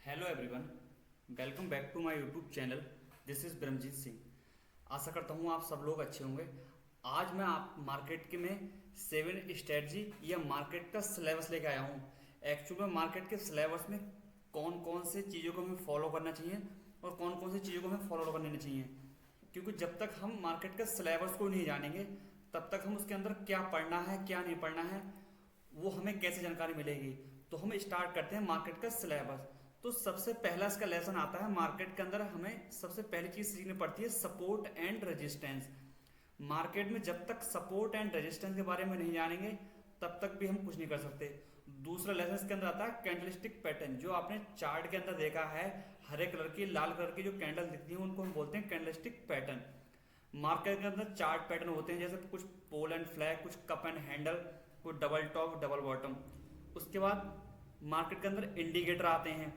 Hello everyone, welcome back to my YouTube channel. This is Brahmjit Singh. आशा करता हूँ आप सब लोग अच्छे होंगे। आज मैं आप मार्केट के में 7 स्ट्रेटजी या मार्केट का सिलेबस लेके आया हूँ। एक्चुअल में मार्केट के सिलेबस में कौन कौन से चीज़ों को हमें फॉलो करना चाहिए और कौन कौन सी चीज़ों को हमें फॉलो करनी चाहिए, क्योंकि जब तक हम मार्केट का सिलेबस को नहीं जानेंगे तब तक हम उसके अंदर क्या पढ़ना है क्या नहीं पढ़ना है वो हमें कैसे जानकारी मिलेगी। तो हम स्टार्ट करते हैं मार्केट का सिलेबस। तो सबसे पहला इसका लेसन आता है मार्केट के अंदर हमें सबसे पहली चीज सीखनी पड़ती है सपोर्ट एंड रेजिस्टेंस। मार्केट में जब तक सपोर्ट एंड रेजिस्टेंस के बारे में नहीं जानेंगे तब तक भी हम कुछ नहीं कर सकते। दूसरा लेसन इसके अंदर आता है कैंडलस्टिक पैटर्न। जो आपने चार्ट के अंदर देखा है, हरे कलर की लाल कलर की जो कैंडल दिखती है उनको हम बोलते हैं कैंडलस्टिक पैटर्न। मार्केट के अंदर चार्ट पैटर्न होते हैं, जैसे कुछ पोल एंड फ्लैग, कुछ कप एंड हैंडल, कुछ डबल टॉप डबल बॉटम। उसके बाद मार्केट के अंदर इंडिकेटर आते हैं।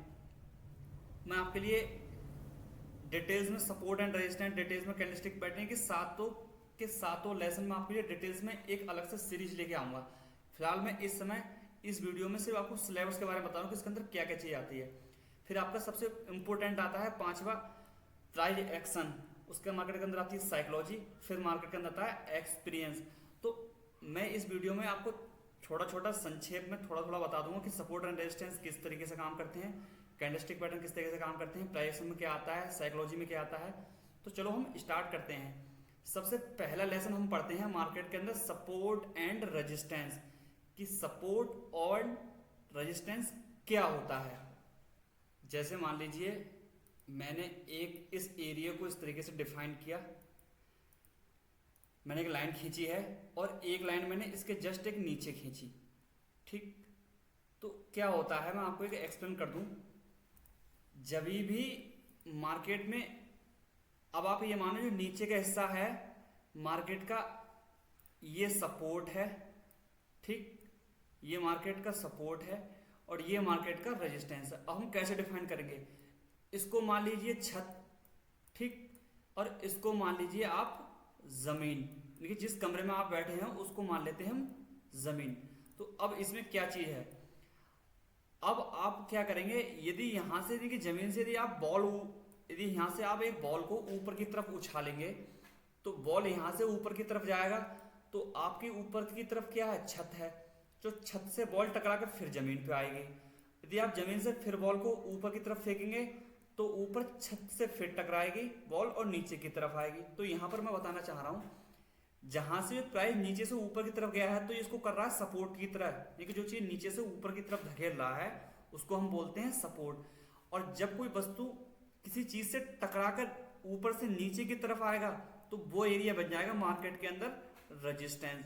मैं आपके लिए डिटेल्स में सपोर्ट एंड रेजिस्टेंस, डिटेल्स में कैंडलस्टिक पैटर्न के सातों लेसन में आपके लिए डिटेल्स में एक अलग से सीरीज लेके आऊंगा। फिलहाल मैं इस समय इस वीडियो में सिर्फ आपको सिलेबस के बारे में बता रहा हूँ कि इसके अंदर क्या क्या चीज आती है। फिर आपका सबसे इंपॉर्टेंट आता है पांचवा प्राइस एक्शन। उसके मार्केट के अंदर आती है साइकोलॉजी। फिर मार्केट के अंदर आता है एक्सपीरियंस। तो मैं इस वीडियो में आपको छोटा छोटा संक्षेप में थोड़ा थोड़ा बता दूंगा कि सपोर्ट एंड रेजिस्टेंस किस तरीके से काम करते हैं, कैंडलस्टिक पैटर्न किस तरीके से काम करते हैं, प्राइस में क्या आता है, साइकोलॉजी में क्या आता है। तो चलो हम स्टार्ट करते हैं। सबसे पहला लेसन हम पढ़ते हैं मार्केट के अंदर सपोर्ट एंड रेजिस्टेंस, कि सपोर्ट और रेजिस्टेंस क्या होता है। जैसे मान लीजिए मैंने एक इस एरिया को इस तरीके से डिफाइन किया, मैंने एक लाइन खींची है और एक लाइन मैंने इसके जस्ट एक नीचे खींची, ठीक। तो क्या होता है मैं आपको एक एक्सप्लेन कर दूं। जब भी मार्केट में, अब आप ये मानो जो नीचे का हिस्सा है मार्केट का, ये सपोर्ट है, ठीक, ये मार्केट का सपोर्ट है और ये मार्केट का रेजिस्टेंस है। अब हम कैसे डिफाइन करेंगे, इसको मान लीजिए छत, ठीक, और इसको मान लीजिए आप जमीन। देखिए जिस कमरे में आप बैठे हैं उसको मान लेते हैं हम जमीन। तो अब इसमें क्या चीज है, अब आप क्या करेंगे, यदि यहां से देखिए जमीन से यदि यहां से आप एक बॉल को ऊपर की तरफ उछालेंगे तो बॉल यहां से ऊपर की तरफ जाएगा। तो आपकी ऊपर की तरफ क्या है, छत है, जो छत से बॉल टकरा कर फिर जमीन पे आएगी। यदि आप जमीन से फिर बॉल को ऊपर की तरफ फेंकेंगे तो ऊपर छत से फिर टकराएगी बॉल और नीचे की तरफ आएगी। तो यहां पर मैं बताना चाह रहा हूं, जहां से प्राइस नीचे से ऊपर की तरफ गया है तो इसको कर रहा है सपोर्ट की तरह, लेकिन जो चीज नीचे से ऊपर की तरफ धकेल रहा है उसको हम बोलते हैं सपोर्ट। और जब कोई वस्तु किसी चीज से टकराकर ऊपर से नीचे की तरफ आएगा तो वो एरिया बन जाएगा मार्केट के अंदर रेजिस्टेंस।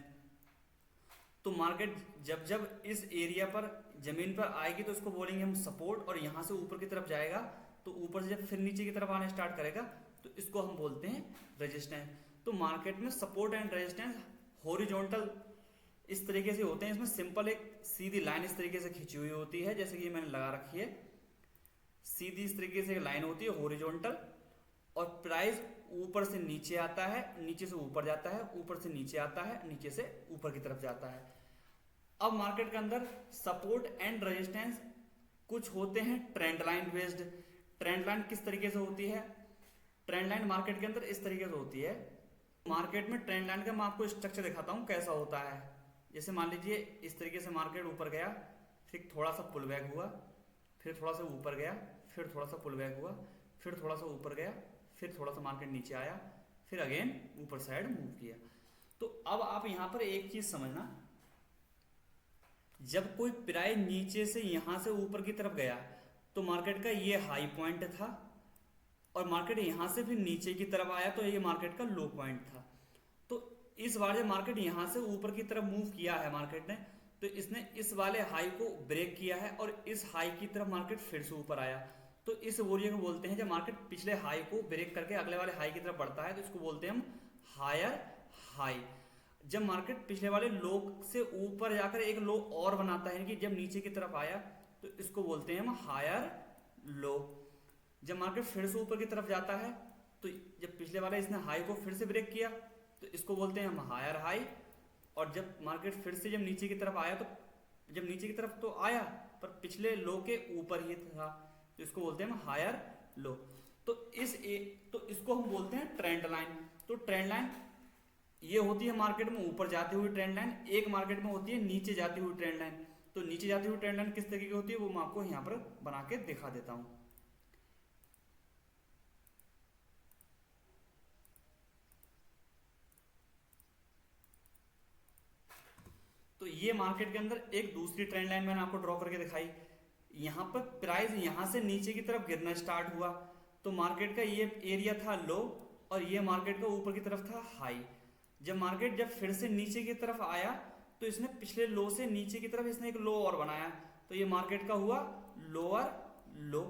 तो मार्केट जब जब इस एरिया पर जमीन पर आएगी तो इसको बोलेंगे हम सपोर्ट, और यहां से ऊपर की तरफ जाएगा तो ऊपर से जब फिर नीचे की तरफ आने स्टार्ट करेगा तो इसको हम बोलते हैं रेजिस्टेंस। तो मार्केट में सपोर्ट एंड रेजिस्टेंस हॉरिजॉन्टल इस तरीके से होते हैं। इसमें सिंपल एक सीधी लाइन इस तरीके से खींची हुई होती है, जैसे कि मैंने लगा रखी है, सीधी इस तरीके से लाइन होती है हॉरिजॉन्टल, और प्राइस ऊपर से नीचे आता है, नीचे से ऊपर जाता है, ऊपर से नीचे आता है, नीचे से ऊपर की तरफ जाता है। अब मार्केट के अंदर सपोर्ट एंड रेजिस्टेंस कुछ होते हैं trend line based. Trend line किस तरीके से होती है, ट्रेंड लाइन मार्केट के अंदर इस तरीके से होती है। मार्केट में ट्रेंड लाइन का मैं आपको स्ट्रक्चर दिखाता हूं कैसा होता है। जैसे मान लीजिए इस तरीके से मार्केट ऊपर गया, फिर थोड़ा सा पुल बैक हुआ, फिर थोड़ा सा ऊपर गया, फिर थोड़ा सा पुल बैक हुआ, फिर थोड़ा सा ऊपर गया, फिर थोड़ा सा मार्केट नीचे आया, फिर अगेन ऊपर साइड मूव किया। तो अब आप यहां पर एक चीज समझना, जब कोई प्राइस नीचे से यहां से ऊपर की तरफ गया तो मार्केट का ये हाई पॉइंट था, और मार्केट यहां से फिर नीचे की तरफ आया तो ये मार्केट का लो पॉइंट था। तो इस बार जब मार्केट यहां से ऊपर की तरफ मूव किया है मार्केट ने, तो इसने इस वाले हाई को ब्रेक किया है और इस हाई की तरफ मार्केट फिर से ऊपर आया। तो इस एरिया को बोलते हैं, जब मार्केट पिछले हाई को ब्रेक करके अगले वाले हाई की तरफ बढ़ता है तो इसको बोलते हैं हम हायर हाई। जब मार्केट पिछले वाले लो से ऊपर जाकर एक लो और बनाता है, कि जब नीचे की तरफ आया तो इसको बोलते हैं हम हायर लो। जब मार्केट फिर से ऊपर की तरफ जाता है तो जब पिछले वाले इसने हाई को फिर से ब्रेक किया तो इसको बोलते हैं हम हायर हाई। और जब मार्केट फिर से जब नीचे की तरफ आया तो जब नीचे की तरफ तो आया पर पिछले लो के ऊपर ही था, तो इसको बोलते हैं हम हायर लो। तो तो इसको हम बोलते हैं ट्रेंड लाइन। तो ट्रेंड लाइन ये होती है मार्केट में ऊपर जाती हुई ट्रेंड लाइन, एक मार्केट में होती है नीचे जाती हुई ट्रेंड लाइन। तो नीचे जाती हुई ट्रेंड लाइन किस तरीके की होती है वो मैं आपको यहाँ पर बना के दिखा देता हूँ। तो ये मार्केट के अंदर एक दूसरी ट्रेंड लाइन मैंने आपको ड्रॉ करके दिखाई। यहाँ पर प्राइस यहाँ से नीचे की तरफ गिरना स्टार्ट हुआ, तो मार्केट का ये एरिया था लो और ये मार्केट का ऊपर की तरफ था हाई। जब फिर से नीचे की तरफ आया तो इसने पिछले लो से नीचे की तरफ इसने एक लो और बनाया, तो ये मार्केट का हुआ लोअर लो।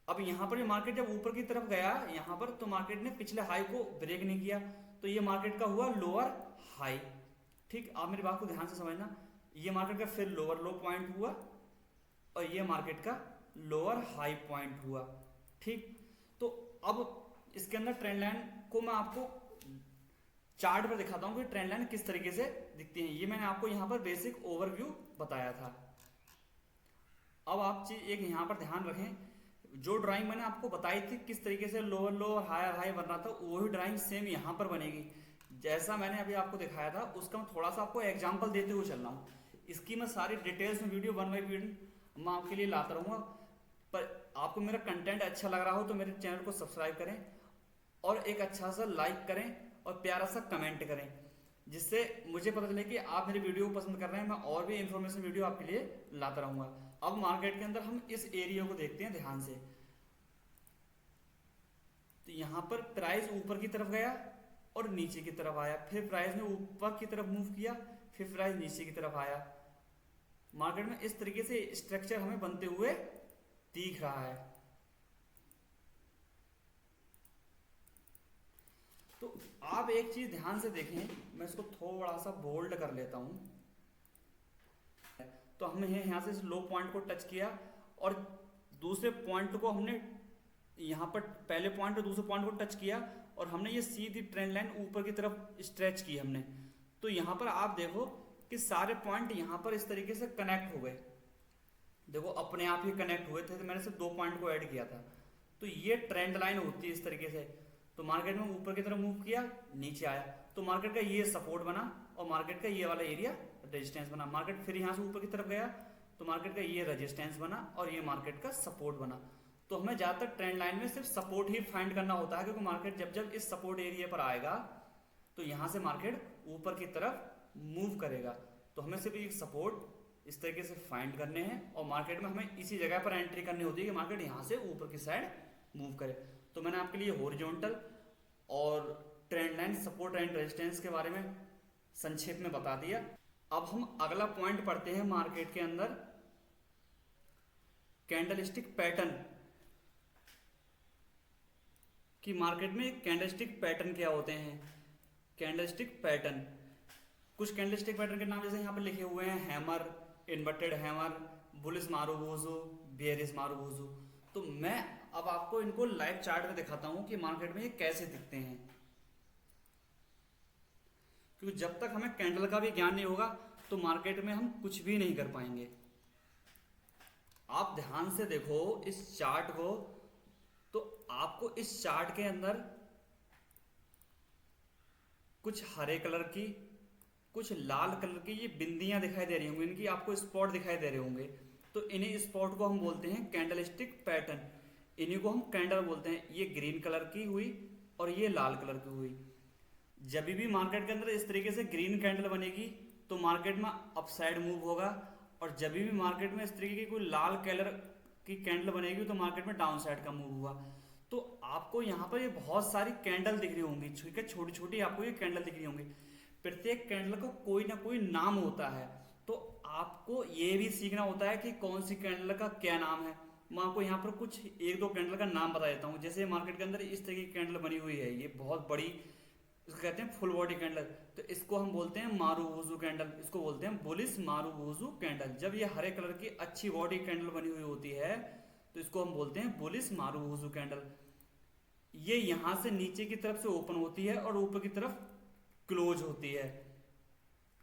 अब यहाँ पर ये मार्केट जब ऊपर की तरफ गया यहाँ पर, तो मार्केट ने पिछले हाई को ब्रेक नहीं किया, तो ये मार्केट का हुआ लोअर हाई। ठीक, आप मेरी बात को ध्यान से समझना। ये मार्केट का फिर लोअर लो पॉइंट हुआ और ये मार्केट का लोअर हाई पॉइंट हुआ। ठीक, तो अब इसके अंदर ट्रेंड लाइन को मैं आपको चार्ट पर दिखाता हूं कि ट्रेंड लाइन किस तरीके से दिखती है। ये मैंने आपको यहाँ पर बेसिक ओवरव्यू बताया था। अब आप चीज एक यहाँ पर ध्यान रखें, जो ड्राइंग मैंने आपको बताई थी किस तरीके से लोअर लो और हायर हाई बन रहा था, वही ड्राइंग सेम यहाँ पर बनेगी जैसा मैंने अभी आपको दिखाया था। उसका मैं थोड़ा सा आपको एग्जाम्पल देते हुए चल रहा हूँ। इसकी मैं सारी डिटेल्स में वीडियो 1 बाय 1 मैं आपके लिए लाता रहूँगा। पर आपको मेरा कंटेंट अच्छा लग रहा हो तो मेरे चैनल को सब्सक्राइब करें और एक अच्छा सा लाइक करें और प्यारा सा कमेंट करें, जिससे मुझे पता चले कि आप मेरी वीडियो को पसंद कर रहे हैं। मैं और भी इंफॉर्मेशन वीडियो आपके लिए लाता रहूँगा। अब मार्केट के अंदर हम इस एरिया को देखते हैं ध्यान से। तो यहाँ पर प्राइस ऊपर की तरफ गया और नीचे की तरफ आया, फिर प्राइस ने ऊपर की तरफ मूव किया, फिर प्राइस नीचे की तरफ आया। मार्केट में इस तरीके से स्ट्रक्चर हमें बनते हुए दिख रहा है। तो आप एक चीज ध्यान से देखें, मैं इसको थोड़ा सा बोल्ड कर लेता हूं। तो हमने यहां से इस लो पॉइंट को टच किया और दूसरे पॉइंट को हमने यहाँ पर पहले पॉइंट और दूसरे पॉइंट को टच किया और हमने ये सीधी ट्रेंड लाइन ऊपर की तरफ स्ट्रेच की हमने। तो यहाँ पर आप देखो कि सारे पॉइंट यहाँ पर इस तरीके से कनेक्ट हो गए। देखो अपने आप ही कनेक्ट हुए थे, तो मैंने सिर्फ 2 पॉइंट को ऐड किया था। तो ये ट्रेंड लाइन होती है इस तरीके से। तो मार्केट में ऊपर की तरफ मूव किया, नीचे आया, तो मार्केट का ये सपोर्ट बना और मार्केट का ये वाला एरिया रेजिस्टेंस बना। मार्केट फिर यहाँ से ऊपर की तरफ गया तो मार्केट का ये रेजिस्टेंस बना और ये मार्केट का सपोर्ट बना। तो हमें ज्यादातर ट्रेंड लाइन में सिर्फ सपोर्ट ही फाइंड करना होता है, क्योंकि मार्केट जब जब इस सपोर्ट एरिया पर आएगा तो यहाँ से मार्केट ऊपर की तरफ मूव करेगा। तो हमें सिर्फ एक सपोर्ट इस तरीके से फाइंड करने हैं और मार्केट में हमें इसी जगह पर एंट्री करनी होती है कि मार्केट यहाँ से ऊपर की साइड मूव करे। तो मैंने आपके लिए हॉरिजॉन्टल और trend line, support and resistance के बारे में संक्षेप में बता दिया। अब हम अगला पॉइंट पढ़ते हैं मार्केट के अंदर, कैंडलस्टिक पैटर्न कि मार्केट में कैंडलस्टिक पैटर्न क्या होते हैं। कैंडलस्टिक पैटर्न, कुछ कैंडलस्टिक पैटर्न के नाम जैसे यहाँ पर लिखे हुए हैं, hammer, inverted hammer, bullish marubozu, bearish marubozu. तो मैं अब आपको इनको लाइव चार्ट में दिखाता हूं कि मार्केट में ये कैसे दिखते हैं, क्योंकि जब तक हमें कैंडल का भी ज्ञान नहीं होगा तो मार्केट में हम कुछ भी नहीं कर पाएंगे। आप ध्यान से देखो इस चार्ट को, तो आपको इस चार्ट के अंदर कुछ हरे कलर की, कुछ लाल कलर की ये बिंदियां दिखाई दे रही होंगी, इनकी आपको स्पॉट दिखाई दे रहे होंगे। तो इन्हीं स्पॉट को हम बोलते हैं कैंडलस्टिक पैटर्न, इन्हीं को हम कैंडल बोलते हैं। ये ग्रीन कलर की हुई और ये लाल कलर की हुई। जब भी मार्केट के अंदर इस तरीके से ग्रीन कैंडल बनेगी तो मार्केट में अपसाइड मूव होगा, और जब भी मार्केट में इस तरीके की कोई लाल कलर की कैंडल बनेगी तो मार्केट में डाउन साइड का मूव हुआ। तो आपको यहाँ पर ये बहुत सारी कैंडल दिख रही होंगी, छोटी छोटी आपको ये कैंडल दिख रही होंगी। प्रत्येक कैंडल का कोई ना कोई नाम होता है, तो आपको ये भी सीखना होता है कि कौन सी कैंडल का क्या नाम है। मैं आपको यहाँ पर कुछ 1-2 कैंडल का नाम बता देता हूँ। जैसे मार्केट के अंदर इस तरह की कैंडल बनी हुई है, ये बहुत बड़ी, इसको कहते हैं फुल बॉडी कैंडल। तो इसको हम बोलते हैं मारुबोजो कैंडल, इसको बोलते हैं बुलिश मारुबोजो कैंडल। जब ये हरे कलर की अच्छी बॉडी कैंडल बनी हुई होती है तो इसको हम बोलते हैं बुलिश मारुबोजो कैंडल। ये यहाँ से नीचे की तरफ से ओपन होती है और ऊपर की तरफ क्लोज होती है।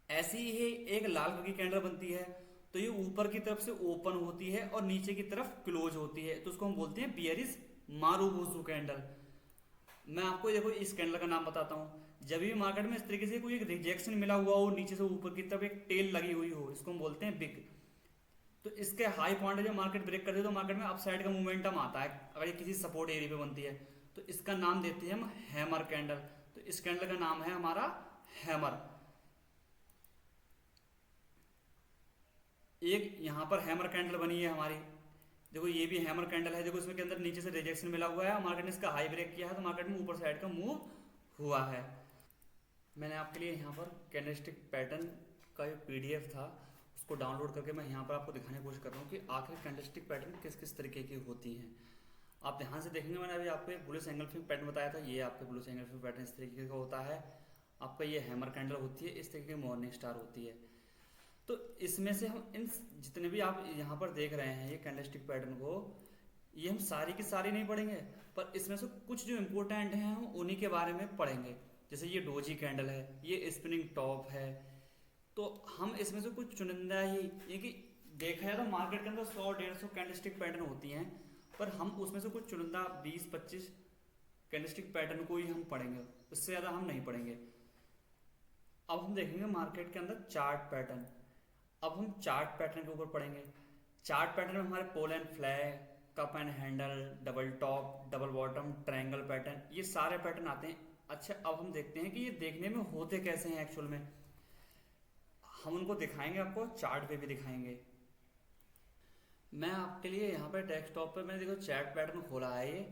ऐसी ही एक लाल कलर की कैंडल बनती है, तो तो ये ऊपर की तरफ से ओपन होती है और नीचे की तरफ क्लोज होती है, तो उसको हम बोलते हैं बियरिश मारुबोसु कैंडल। मैं आपको देखो इस कैंडल का नाम बताता हूँ। जब भी मार्केट में इस तरीके से कोई एक रिजेक्शन मिला हुआ हो, नीचे से ऊपर की तरफ एक टेल लगी हुई हो, इसको हम बोलते हैं बिग। तो इसके हाई पॉइंट जब मार्केट ब्रेक करती है तो मार्केट में अपसाइड का मोमेंटम आता है अगर ये किसी सपोर्ट एरिया पे बनती है, तो इसका नाम देते हैं हम हैमर कैंडल। तो इस कैंडल का नाम है हमारा हैमर। एक यहाँ पर हैमर कैंडल बनी है हमारी, देखो ये भी हैमर कैंडल है। देखो इसमें के अंदर नीचे से रिजेक्शन मिला हुआ है, मार्केट ने इसका हाई ब्रेक किया है तो मार्केट में ऊपर साइड का मूव हुआ है। मैंने आपके लिए यहाँ पर कैंडलस्टिक पैटर्न का जो पीडीएफ था उसको डाउनलोड करके मैं यहाँ पर आपको दिखाने की कोशिश कर रहा हूँ कि आखिर कैंडलस्टिक पैटर्न किस किस तरीके की होती हैं। आप ध्यान से देखेंगे, मैंने अभी आपको एक बुलिश एंगल्फिंग पैटर्न बताया था, ये आपका बुलिश एंगल्फिंग पैटर्न इस तरीके का होता है। आपका ये हैमर कैंडल होती है, इस तरीके की मॉर्निंग स्टार होती है। तो इसमें से हम इन जितने भी आप यहाँ पर देख रहे हैं ये कैंडलस्टिक पैटर्न को, ये हम सारी की सारी नहीं पढ़ेंगे, पर इसमें से कुछ जो इम्पोर्टेंट हैं हम उन्हीं के बारे में पढ़ेंगे। जैसे ये डोजी कैंडल है, ये स्पिनिंग टॉप है, तो हम इसमें से कुछ चुनिंदा ही, ये कि देखा है तो मार्केट के अंदर 100-150 कैंडलस्टिक पैटर्न होती हैं, पर हम उसमें से कुछ चुनिंदा 20-25 कैंडलस्टिक पैटर्न को ही हम पढ़ेंगे, उससे ज़्यादा हम नहीं पढ़ेंगे। अब हम देखेंगे मार्केट के अंदर चार्ट पैटर्न। अब हम चार्ट पैटर्न के ऊपर पढ़ेंगे। चार्ट पैटर्न में हमारे pole and flag, cup and handle, double top, double bottom, triangle pattern, ये सारे पैटर्न आते हैं। अच्छा, अब हम देखते हैं कि ये देखने में होते कैसे हैं एक्चुअल में। हम उनको दिखाएंगे, आपको चार्ट पे भी दिखाएंगे। मैं आपके लिए यहाँ पे डेस्कटॉप पे मैंने देखो चार्ट पैटर्न खोला है। ये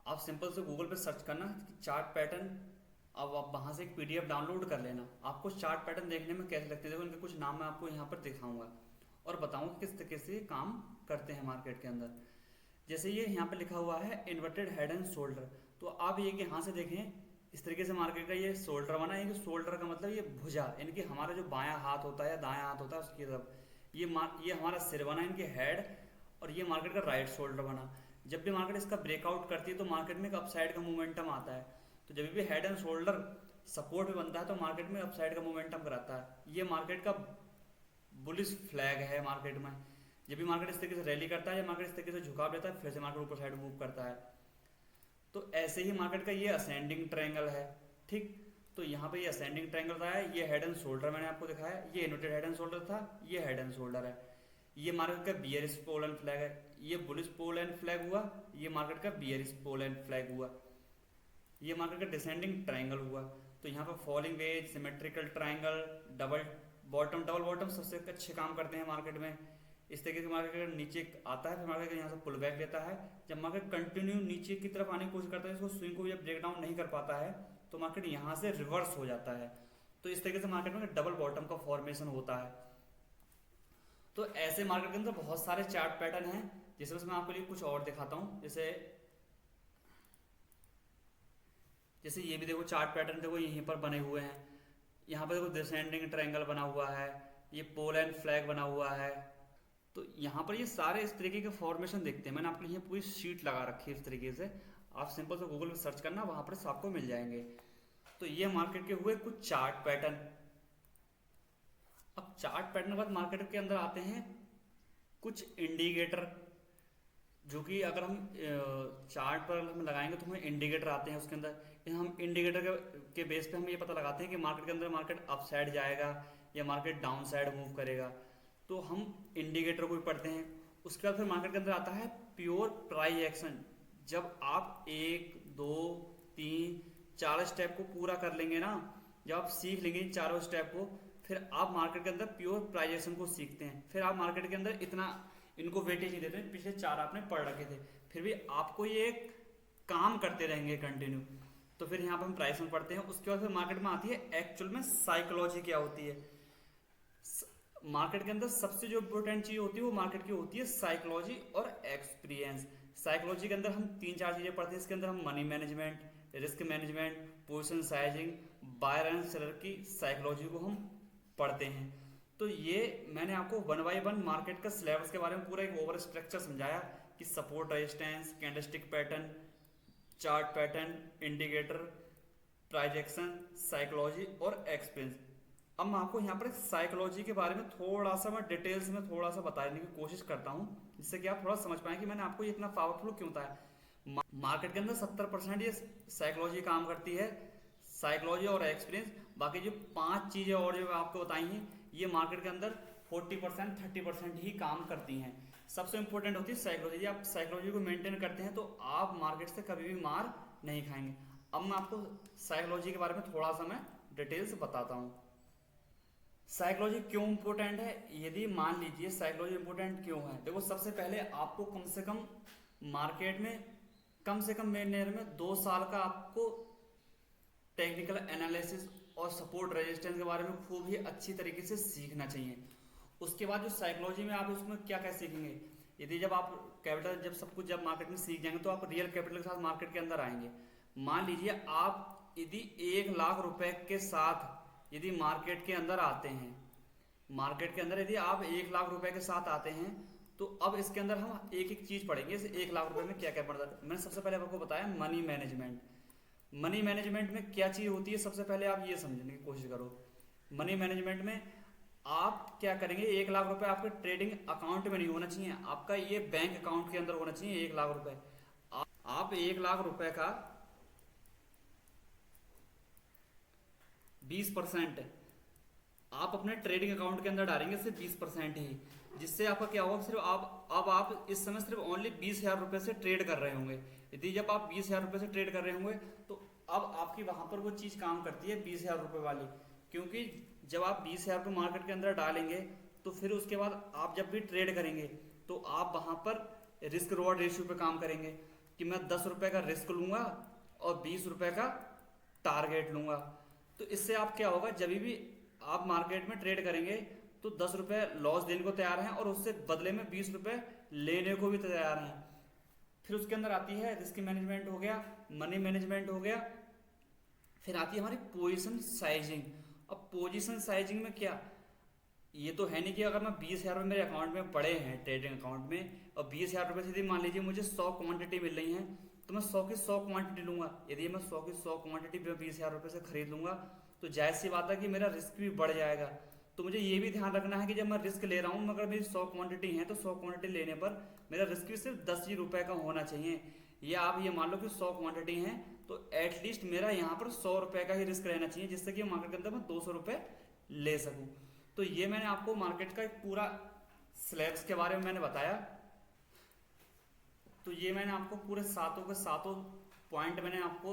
आप सिंपल से गूगल पे सर्च करना कि चार्ट पैटर्न, अब आप वहाँ से एक पीडीएफ डाउनलोड कर लेना। आपको चार्ट पैटर्न देखने में कैसे लगते हैं, देखो इनके कुछ नाम मैं आपको यहाँ पर दिखाऊंगा और बताऊंगा किस तरीके से काम करते हैं मार्केट के अंदर। जैसे ये यहाँ पे लिखा हुआ है इन्वर्टेड हेड एंड शोल्डर, तो आप ये यहाँ से देखें इस तरीके से मार्केट का ये शोल्डर बना है। शोल्डर का मतलब ये भुजा, इनकी हमारा जो बायां हाथ होता है या दायां हाथ होता है उसकी तरफ, ये हमारा सिर बना, इनके हेड, और ये मार्केट का राइट शोल्डर बना। जब भी मार्केट इसका ब्रेकआउट करती है तो मार्केट में एक अपसाइड का मोमेंटम आता है। तो जब भी हेड एंड शोल्डर सपोर्ट पे बनता है तो मार्केट में अपसाइड का मोमेंटम कराता है। ये मार्केट का बुलिश फ्लैग है मार्केट में। जब भी मार्केट इस तरीके से रैली करता है या मार्केट इस तरीके से झुकाव लेता है, फिर से मार्केट ऊपर साइड मूव करता है। तो ऐसे ही मार्केट का ये असेंडिंग ट्रायंगल है, ठीक। तो यहाँ पे ये असेंडिंग ट्रायंगल रहा है, ये हेड एंड शोल्डर मैंने आपको दिखाया, ये इन्वर्टेड हेड एंड शोल्डर था, ये हेड एंड शोल्डर है। ये मार्केट का बियरिश पोल एंड फ्लैग है, ये बुलिश पोल एंड फ्लैग हुआ, ये मार्केट का बियरिश पोल एंड फ्लैग हुआ, ये मार्केट का डिसेंडिंग ट्रायंगल हुआ। तो यहाँ पर falling veg, symmetrical triangle, double bottom सबसे अच्छे काम करते हैं मार्केट में। इस तरीके से मार्केट नीचे आता है, फिर मार्केट यहाँ से पुल बैक लेता है। जब मार्केट कंटिन्यू नीचे की तरफ आने की कोशिश करता है, इसको स्विंग को जब ब्रेक डाउन नहीं कर पाता है तो मार्केट यहाँ से रिवर्स हो जाता है। तो इस तरीके से मार्केट में डबल बॉटम का फॉर्मेशन होता है। तो ऐसे मार्केट के अंदर बहुत सारे चार्ट पैटर्न हैं, जिसमें मैं आपके लिए कुछ और दिखाता हूँ। जैसे ये भी देखो चार्ट पैटर्न देखो यहीं पर बने हुए हैं। यहाँ पर देखो डिसेंडिंग ट्रायंगल बना हुआ है, ये पोल एंड फ्लैग बना हुआ है। तो यहाँ पर ये सारे इस तरीके के फॉर्मेशन देखते हैं। मैंने आपके लिए पूरी शीट लगा रखी है इस तरीके से, आप सिंपल से गूगल पे सर्च करना, वहाँ पर आपको मिल जाएंगे। तो ये मार्केट के हुए कुछ चार्ट पैटर्न। अब चार्ट पैटर्न के बाद मार्केट के अंदर आते हैं कुछ इंडिकेटर, जो कि अगर हम चार्ट पर हम लगाएंगे तो हमें इंडिकेटर आते हैं उसके अंदर। हम इंडिकेटर के बेस पे हम ये पता लगाते हैं कि मार्केट के अंदर मार्केट अप साइड जाएगा या मार्केट डाउन साइड मूव करेगा। तो हम इंडिकेटर को भी पढ़ते हैं। उसके बाद फिर मार्केट के अंदर आता है प्योर प्राइस एक्शन। जब आप 1, 2, 3, 4 स्टेप को पूरा कर लेंगे ना, जब आप सीख लेंगे इन चारों स्टेप को, फिर आप मार्केट के अंदर प्योर प्राइस एक्शन को सीखते हैं। फिर आप मार्केट के अंदर इतना इनको वेटेज नहीं देते, पिछले 4 आपने पढ़ रखे थे, फिर भी आपको ये काम करते रहेंगे कंटिन्यू। तो फिर यहाँ पर हम प्राइस में पढ़ते हैं। उसके बाद फिर मार्केट में आती है एक्चुअल में साइकोलॉजी क्या होती है। मार्केट के अंदर सबसे जो इंपॉर्टेंट चीज होती है वो मार्केट की होती है साइकोलॉजी और एक्सपीरियंस। साइकोलॉजी के अंदर हम 3-4 चीजें पढ़ते हैं। इसके अंदर हम money management, risk management, position sizing, buyer and seller की साइकोलॉजी को हम पढ़ते हैं। तो ये मैंने आपको 1 by 1 मार्केट का सिलेबस के बारे में पूरा एक ओवर स्ट्रक्चर समझाया कि support, resistance, candlestick pattern, chart pattern, indicator, price action, psychology और एक्सपीरियंस। अब मैं आपको यहाँ पर साइकोलॉजी के बारे में थोड़ा सा मैं डिटेल्स में थोड़ा सा बताने की कोशिश करता हूँ, जिससे कि आप थोड़ा समझ पाएं कि मैंने आपको ये इतना पावरफुल क्यों बताया। मार्केट के अंदर 70% ये साइकोलॉजी काम करती है, साइकोलॉजी और एक्सपीरियंस। बाकी जो 5 चीज़ें और जो आपको बताई हैं, ये मार्केट के अंदर 40% 30% ही काम करती हैं। सबसे इंपॉर्टेंट होती है साइकोलॉजी। यदि आप साइकोलॉजी को मेंटेन करते हैं तो आप मार्केट से कभी भी मार नहीं खाएंगे। अब मैं आपको साइकोलॉजी के बारे में थोड़ा सा मैं डिटेल्स बताता हूँ। साइकोलॉजी क्यों इंपॉर्टेंट है, यदि मान लीजिए साइकोलॉजी इंपॉर्टेंट क्यों है। देखो, सबसे पहले आपको कम से कम मार्केट में कम से कम मेरे में 2 साल का आपको टेक्निकल एनालिसिस और सपोर्ट रेजिस्टेंस के बारे में खूब ही अच्छी तरीके से सीखना चाहिए। उसके बाद जो साइकोलॉजी में आप उसमें क्या क्या सीखेंगे, यदि जब आप कैपिटल जब सब कुछ जब मार्केट में सीख जाएंगे तो आप रियल कैपिटल के साथ मार्केट के अंदर आएंगे। मान लीजिए आप यदि 1 लाख रुपए के साथ यदि मार्केट के अंदर आते हैं, मार्केट के अंदर यदि आप 1 लाख रुपए के साथ आते हैं, तो अब इसके अंदर हम एक एक चीज पढ़ेंगे। इस 1 लाख रुपए में क्या क्या पड़ता है। मैंने सबसे पहले आपको बताया मनी मैनेजमेंट। मनी मैनेजमेंट में क्या चीज होती है, सबसे पहले आप ये समझने की कोशिश करो। मनी मैनेजमेंट में आप क्या करेंगे, 1 लाख रुपए आपके ट्रेडिंग अकाउंट में नहीं होना चाहिए, आपका ये बैंक अकाउंट के अंदर होना चाहिए 1 लाख रुपए। आप 1 लाख रुपए का 20% आप अपने ट्रेडिंग अकाउंट के अंदर डालेंगे, सिर्फ 20% ही, जिससे आपका क्या होगा, सिर्फ आप इस समय सिर्फ ओनली 20,000 रुपए से ट्रेड कर रहे होंगे। यदि जब आप 20,000 रुपए से ट्रेड कर रहे होंगे तो अब आपकी वहां पर वो चीज काम करती है 20,000 रुपए वाली, क्योंकि जब आप 20,000 रुपए मार्केट के अंदर डालेंगे तो फिर उसके बाद आप जब भी ट्रेड करेंगे तो आप वहां पर रिस्क रिवॉर्ड रेशियो पे काम करेंगे कि मैं 10 रुपए का रिस्क लूंगा और 20 रुपए का टारगेट लूंगा। तो इससे आप क्या होगा, जब भी आप मार्केट में ट्रेड करेंगे तो 10 रुपए लॉस देने को तैयार हैं और उससे बदले में 20 रुपए लेने को भी तैयार हैं। फिर उसके अंदर आती है रिस्क मैनेजमेंट हो गया, मनी मैनेजमेंट हो गया, फिर आती है हमारी पोजीशन साइजिंग। अब पोजीशन साइजिंग में क्या, ये तो है नहीं कि अगर मैं 20,000 रुपये मेरे अकाउंट में पड़े हैं ट्रेडिंग अकाउंट में और 20,000 रुपये से यदि मान लीजिए मुझे 100 क्वांटिटी मिल रही है तो मैं 100 की 100 क्वांटिटी लूंगा। यदि मैं 100 की 100 क्वांटिटी 20,000 रुपये से खरीद लूंगा तो जायज़ सी बात है कि मेरा रिस्क भी बढ़ जाएगा। तो मुझे ये भी ध्यान रखना है कि जब मैं रिस्क ले रहा हूँ, अगर मेरी 100 क्वांटिटी है तो 100 क्वांटिटी लेने पर मेरा रिस्क भी सिर्फ 10 ही रुपये का होना चाहिए। या आप ये मान लो कि 100 क्वांटिटी है तो एटलीस्ट मेरा यहाँ पर 100 रुपये का ही रिस्क रहना चाहिए, जिससे कि मार्केट के अंदर मैं 200 रुपये ले सकूँ। तो ये मैंने आपको मार्केट का एक पूरा स्लैब्स के बारे में मैंने बताया। तो ये मैंने आपको पूरे सातों के सातों पॉइंट मैंने आपको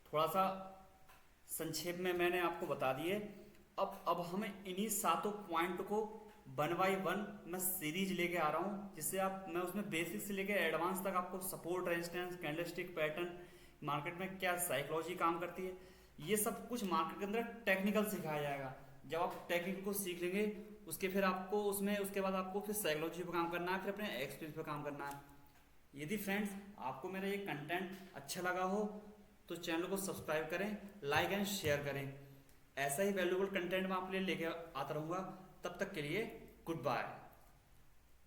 थोड़ा सा संक्षेप में मैंने आपको बता दिए। अब हमें इन्हीं सातों पॉइंट को 1 बाय 1 मैं सीरीज लेके आ रहा हूँ, जिससे आप मैं उसमें बेसिक से लेके एडवांस तक आपको support resistance candlestick pattern, market में क्या साइकोलॉजी काम करती है, ये सब कुछ मार्केट के अंदर टेक्निकल सिखाया जाएगा। जब आप टेक्निकल को सीख लेंगे उसके फिर आपको उसमें उसके बाद आपको फिर साइकोलॉजी पे काम करना है, फिर अपने एक्सपीरियंस पे काम करना है। यदि फ्रेंड्स आपको मेरा ये कंटेंट अच्छा लगा हो तो चैनल को सब्सक्राइब करें, लाइक एंड शेयर करें। ऐसा ही वैल्यूएबल कंटेंट मैं आपके लिए लेके आता रहूँगा। तब तक के लिए गुड बाय।